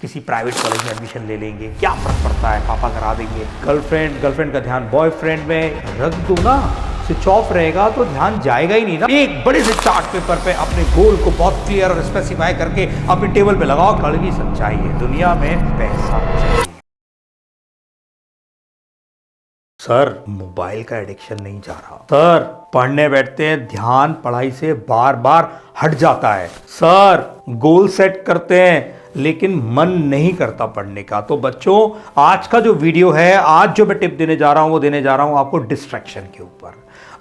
किसी private college में admission ले लेंगे, क्या फर्क पड़ता है, पापा करा देंगे। गर्लफ्रेंड का ध्यान बॉयफ्रेंड में रख दो ना, स्विच ऑफ रहेगा तो ध्यान जाएगा ही नहीं ना। एक बड़े से चार्ट पेपर पे अपने गोल को बहुत क्लियर और स्पेसिफाई करके अपने टेबल पे लगाओ। कड़वी सच्चाई है, दुनिया में पैसा चाहिए। सर मोबाइल का एडिक्शन नहीं जा रहा। सर पढ़ने बैठते हैं, ध्यान पढ़ाई से बार बार हट जाता है। सर गोल सेट करते हैं लेकिन मन नहीं करता पढ़ने का। तो बच्चों, आज का जो वीडियो है, आज जो मैं टिप देने जा रहा हूं वो देने जा रहा हूं आपको डिस्ट्रैक्शन के ऊपर।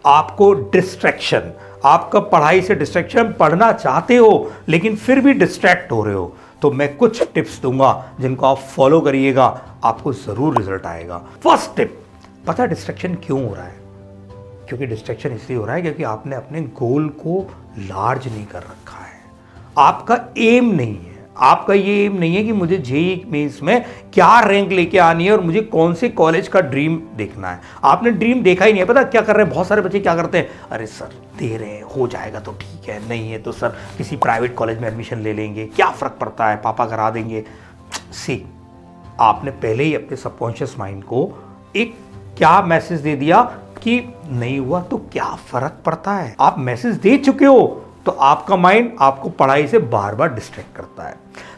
आपको डिस्ट्रैक्शन, आपका पढ़ाई से डिस्ट्रैक्शन, पढ़ना चाहते हो लेकिन फिर भी डिस्ट्रैक्ट हो रहे हो, तो मैं कुछ टिप्स दूंगा जिनको आप फॉलो करिएगा, आपको जरूर रिजल्ट आएगा। फर्स्ट टिप, पता है डिस्ट्रैक्शन क्यों हो रहा है? क्योंकि डिस्ट्रैक्शन इसलिए हो रहा है क्योंकि आपने अपने गोल को लार्ज नहीं कर रखा है। आपका एम नहीं है, आपका ये एम नहीं है कि मुझे जेईई मेंस में क्या रैंक लेके आनी है और मुझे कौन से कॉलेज का ड्रीम देखना है। आपने ड्रीम देखा ही नहीं है। पता क्या कर रहे हैं बहुत सारे बच्चे? क्या करते हैं, अरे सर दे रहे हैं, हो जाएगा तो ठीक है, नहीं है तो सर किसी प्राइवेट कॉलेज में एडमिशन ले लेंगे, क्या फर्क पड़ता है, पापा करा देंगे। सी, आपने पहले ही अपने सबकॉन्शियस माइंड को एक क्या मैसेज दे दिया कि नहीं हुआ तो क्या फर्क पड़ता है। आप मैसेज दे चुके हो तो आपका माइंड आपको पढ़ाई से बार बार डिस्ट्रैक्ट करता है।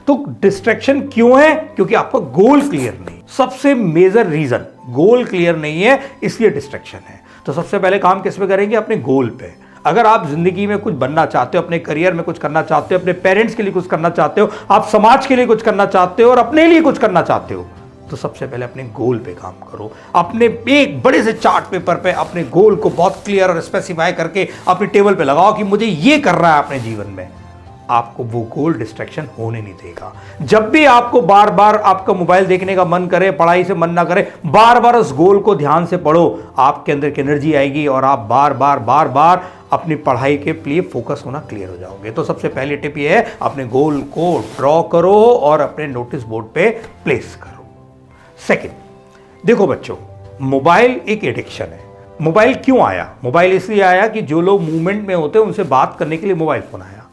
तो डिस्ट्रैक्शन क्यों है? क्योंकि आपका गोल क्लियर नहीं। सबसे मेजर रीजन गोल क्लियर नहीं है, इसलिए डिस्ट्रैक्शन है। तो सबसे पहले काम किस पे करेंगे? अपने गोल पे। अगर आप जिंदगी में कुछ बनना चाहते हो, अपने करियर में कुछ करना चाहते हो, अपने पेरेंट्स के लिए कुछ करना चाहते हो, आप समाज के लिए कुछ करना चाहते हो और अपने लिए कुछ करना चाहते हो, तो सबसे पहले अपने गोल पे काम करो। अपने एक बड़े से चार्ट पेपर पे अपने गोल को बहुत क्लियर और स्पेसिफाई करके अपने टेबल पे लगाओ कि मुझे ये करना है अपने जीवन में। आपको वो गोल डिस्ट्रैक्शन होने नहीं देगा। जब भी आपको बार बार आपका मोबाइल देखने का मन करे, पढ़ाई से मन ना करे, बार बार उस गोल को ध्यान से पढ़ो, आपके अंदर की एनर्जी आएगी और आप बार बार अपनी पढ़ाई के लिए फोकस होना क्लियर हो जाओगे। तो सबसे पहली टिप ये है, अपने गोल को ड्रॉ करो और अपने नोटिस बोर्ड पे प्लेस करो। सेकंड, देखो बच्चों, मोबाइल एक एडिक्शन है। मोबाइल क्यों आया? मोबाइल इसलिए आया कि जो लोग मूवमेंट में होते हैं उनसे बात करने के लिए मोबाइल फोन आया।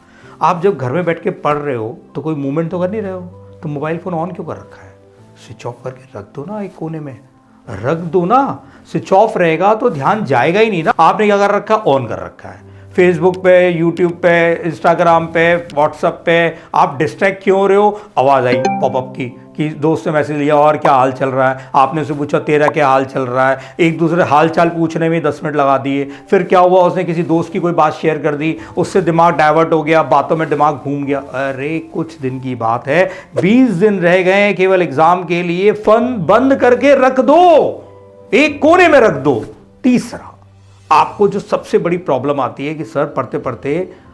आप जब घर में बैठ के पढ़ रहे हो तो कोई मूवमेंट तो कर नहीं रहे हो, तो मोबाइल फोन ऑन क्यों कर रखा है? स्विच ऑफ करके रख दो ना, एक कोने में रख दो ना। स्विच ऑफ रहेगा तो ध्यान जाएगा ही नहीं ना। आपने क्या कर रखा? ऑन कर रखा है। फेसबुक पे, यूट्यूब पे, इंस्टाग्राम पे, व्हाट्सएप पे आप डिस्ट्रैक्ट क्यों हो रहे हो? आवाज आई पॉपअप की कि दोस्त से मैसेज लिया और क्या हाल चल रहा है, आपने उससे पूछा तेरा क्या हाल चल रहा है, एक दूसरे हाल चाल पूछने में 10 मिनट लगा दिए। फिर क्या हुआ, उसने किसी दोस्त की कोई बात शेयर कर दी, उससे दिमाग डाइवर्ट हो गया, बातों में दिमाग घूम गया। अरे कुछ दिन की बात है, 20 दिन रह गए हैं केवल एग्जाम के लिए, फोन बंद करके रख दो, एक कोने में रख दो। तीसरा, आपको जो सबसे बड़ी प्रॉब्लम आती है कि सर पढ़ते पढ़ते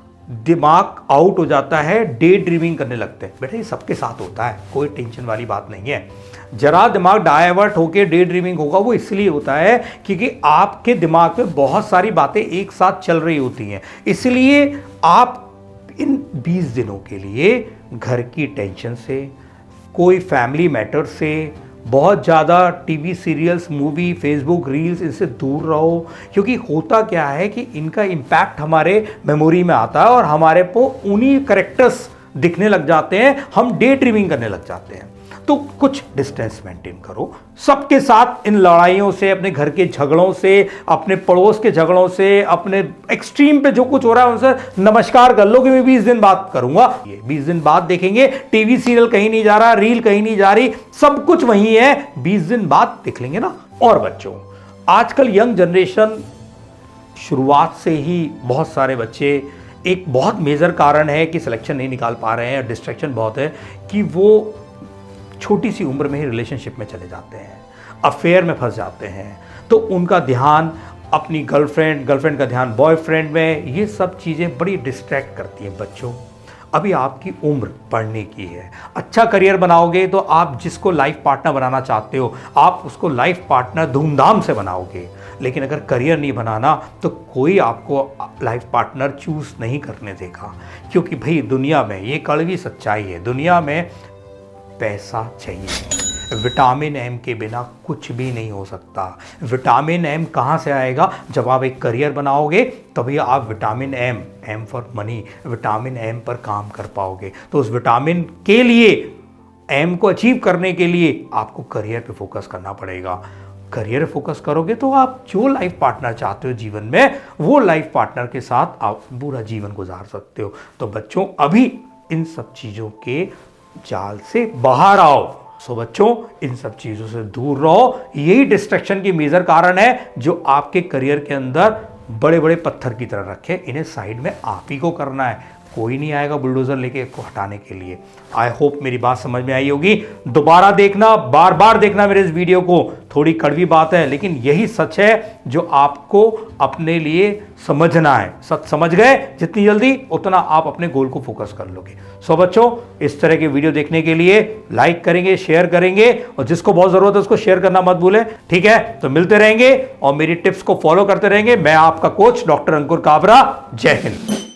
दिमाग आउट हो जाता है, डे ड्रीमिंग करने लगते हैं। बेटा ये सबके साथ होता है, कोई टेंशन वाली बात नहीं है। जरा दिमाग डाइवर्ट होकर डे ड्रीमिंग होगा, वो इसलिए होता है क्योंकि आपके दिमाग में बहुत सारी बातें एक साथ चल रही होती हैं। इसलिए आप इन 20 दिनों के लिए घर की टेंशन से, कोई फैमिली मैटर से, बहुत ज़्यादा TV serials, movie, Facebook, reels, इनसे दूर रहो। क्योंकि होता क्या है कि इनका इम्पैक्ट हमारे मेमोरी में आता है और हमारे को उन्हीं करेक्टर्स दिखने लग जाते हैं, हम डे ड्रीमिंग करने लग जाते हैं। तो कुछ डिस्टेंस मेंटेन करो सबके साथ। इन लड़ाइयों से, अपने घर के झगड़ों से, अपने पड़ोस के झगड़ों से, अपने एक्सट्रीम पे जो कुछ हो रहा है उनसे नमस्कार कर लो कि मैं 20 दिन बाद करूंगा, ये 20 दिन बाद देखेंगे। टीवी सीरियल कहीं नहीं जा रहा, रील कहीं नहीं जा रही, सब कुछ वही है, 20 दिन बाद देख लेंगे ना। और बच्चों, आजकल यंग जनरेशन शुरुआत से ही बहुत सारे बच्चे, एक बहुत मेजर कारण है कि सिलेक्शन नहीं निकाल पा रहे हैं, डिस्ट्रैक्शन बहुत है, कि वो छोटी सी उम्र में ही रिलेशनशिप में चले जाते हैं, अफेयर में फंस जाते हैं। तो उनका ध्यान अपनी गर्लफ्रेंड का ध्यान बॉयफ्रेंड में, ये सब चीज़ें बड़ी डिस्ट्रैक्ट करती हैं। बच्चों, अभी आपकी उम्र पढ़ने की है। अच्छा करियर बनाओगे तो आप जिसको लाइफ पार्टनर बनाना चाहते हो, आप उसको लाइफ पार्टनर धूमधाम से बनाओगे। लेकिन अगर करियर नहीं बनाना तो कोई आपको लाइफ पार्टनर चूज नहीं करने देगा। क्योंकि भाई दुनिया में ये कड़वी सच्चाई है, दुनिया में पैसा चाहिए। विटामिन एम के बिना कुछ भी नहीं हो सकता। विटामिन एम कहाँ से आएगा? जब आप एक करियर बनाओगे तभी आप vitamin M for money, vitamin M पर काम कर पाओगे। तो उस विटामिन के लिए एम को अचीव करने के लिए आपको करियर पे फोकस करना पड़ेगा। करियर फोकस करोगे तो आप जो लाइफ पार्टनर चाहते हो जीवन में, वो लाइफ पार्टनर के साथ आप पूरा जीवन गुजार सकते हो। तो बच्चों, अभी इन सब चीजों के जाल से बाहर आओ। सो बच्चों, इन सब चीजों से दूर रहो। यही डिस्ट्रैक्शन की मेजर कारण है जो आपके करियर के अंदर बड़े बड़े पत्थर की तरह रखे। इन्हें साइड में आप ही को करना है, कोई नहीं आएगा बुलडोजर लेके इसको हटाने के लिए। आई होप मेरी बात समझ में आई होगी। दोबारा देखना, बार बार देखना मेरे इस वीडियो को। थोड़ी कड़वी बात है लेकिन यही सच है जो आपको अपने लिए समझना है। सच समझ गए जितनी जल्दी, उतना आप अपने गोल को फोकस कर लोगे। सो बच्चों, इस तरह के वीडियो देखने के लिए लाइक करेंगे, शेयर करेंगे, और जिसको बहुत जरूरत है उसको शेयर करना मत भूलें। ठीक है, तो मिलते रहेंगे और मेरी टिप्स को फॉलो करते रहेंगे। मैं आपका कोच डॉक्टर अंकुर काबरा। जय हिंद।